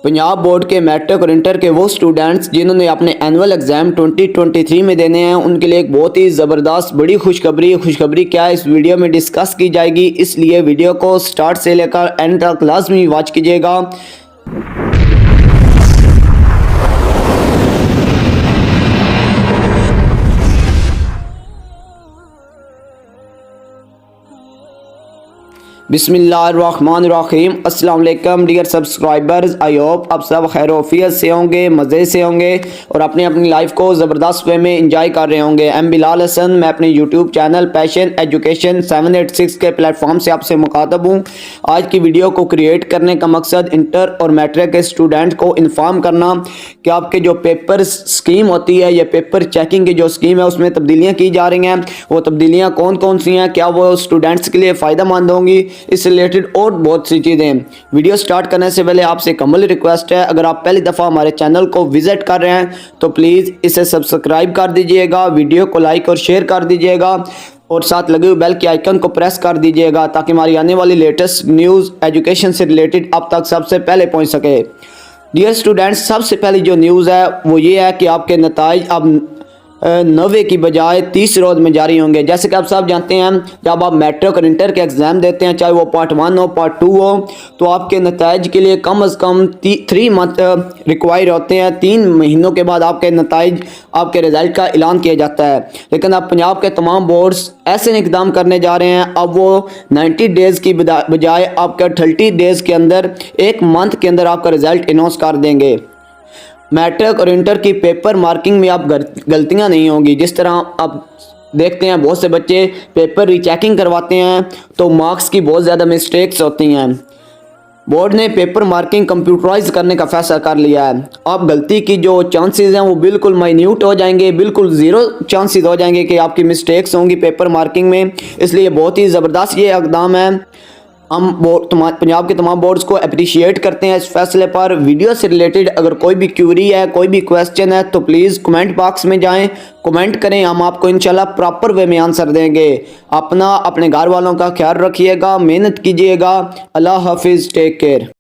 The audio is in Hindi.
पंजाब बोर्ड के मैट्रिक और इंटर के वो स्टूडेंट्स जिन्होंने अपने एनुअल एग्ज़ाम 2023 में देने हैं उनके लिए एक बहुत ही ज़बरदस्त बड़ी खुशखबरी क्या है इस वीडियो में डिस्कस की जाएगी, इसलिए वीडियो को स्टार्ट से लेकर एंड तक लाजमी वॉच कीजिएगा। बिस्मिल्लाहिर्रहमानिर्रहीम। अस्सलाम वालेकुम डियर सब्सक्राइबर्स, आई होप आप सब खैर वफियत से होंगे, मज़े से होंगे और अपनी अपनी लाइफ को ज़बरदस्त वे में इंजॉय कर रहे होंगे। एम बिलाल हसन, मैं अपने यूट्यूब चैनल पैशन एजुकेशन 786 के प्लेटफॉर्म से आपसे मुखातब हूँ। आज की वीडियो को क्रिएट करने का मकसद इंटर और मैट्रिक के स्टूडेंट को इन्फॉर्म करना कि आपके जो पेपर स्कीम होती है या पेपर चेकिंग की जो स्कीम है उसमें तब्दीलियाँ की जा रही हैं। वो तब्दीलियाँ कौन कौन सी हैं, क्या वो स्टूडेंट्स के लिए फ़ायदेमंद होंगी, इससे रिलेटेड और बहुत सी चीज़ें। वीडियो स्टार्ट करने से पहले आपसे एक अमली रिक्वेस्ट है, अगर आप पहली दफ़ा हमारे चैनल को विज़िट कर रहे हैं तो प्लीज़ इसे सब्सक्राइब कर दीजिएगा, वीडियो को लाइक और शेयर कर दीजिएगा और साथ लगे हुए बेल के आइकन को प्रेस कर दीजिएगा ताकि हमारी आने वाली लेटेस्ट न्यूज़ एजुकेशन से रिलेटेड आप तक सबसे पहले पहुँच सके। डियर स्टूडेंट्स, सबसे पहली जो न्यूज़ है वो ये है कि आपके नताइज अब 90 की बजाय 30 रोज़ में जारी होंगे। जैसे कि आप सब जानते हैं, जब आप मैट्रिक और इंटर के एग्ज़ाम देते हैं, चाहे वो पार्ट 1 हो पार्ट 2 हो, तो आपके नताइज के लिए कम से कम 3 मंथ रिक्वायर होते हैं। 3 महीनों के बाद आपके नताइज आपके रिज़ल्ट का ऐलान किया जाता है। लेकिन अब पंजाब के तमाम बोर्ड्स ऐसे इक़दाम करने जा रहे हैं, अब वो 90 डेज़ की बजाय आपका 30 डेज़ के अंदर, 1 मंथ के अंदर आपका रिज़ल्ट अनाउंस कर देंगे। मैट्रिक और इंटर की पेपर मार्किंग में अब गलतियां नहीं होंगी। जिस तरह आप देखते हैं बहुत से बच्चे पेपर रीचेकिंग करवाते हैं तो मार्क्स की बहुत ज़्यादा मिस्टेक्स होती हैं। बोर्ड ने पेपर मार्किंग कंप्यूटराइज करने का फैसला कर लिया है। अब गलती की जो चांसेस हैं वो बिल्कुल माइन्यूट हो जाएंगे, बिल्कुल ज़ीरो चांसेस हो जाएंगे कि आपकी मिस्टेक्स होंगी पेपर मार्किंग में। इसलिए बहुत ही ज़बरदस्त ये इक़दाम है। हम पंजाब के तमाम बोर्ड्स को अप्रिशिएट करते हैं इस फैसले पर। वीडियो से रिलेटेड अगर कोई भी क्यूरी है, कोई भी क्वेश्चन है तो प्लीज़ कमेंट बॉक्स में जाएं, कमेंट करें, हम आपको इंशाल्लाह प्रॉपर वे में आंसर देंगे। अपने घर वालों का ख्याल रखिएगा, मेहनत कीजिएगा। अल्लाह हाफिज़, टेक केयर।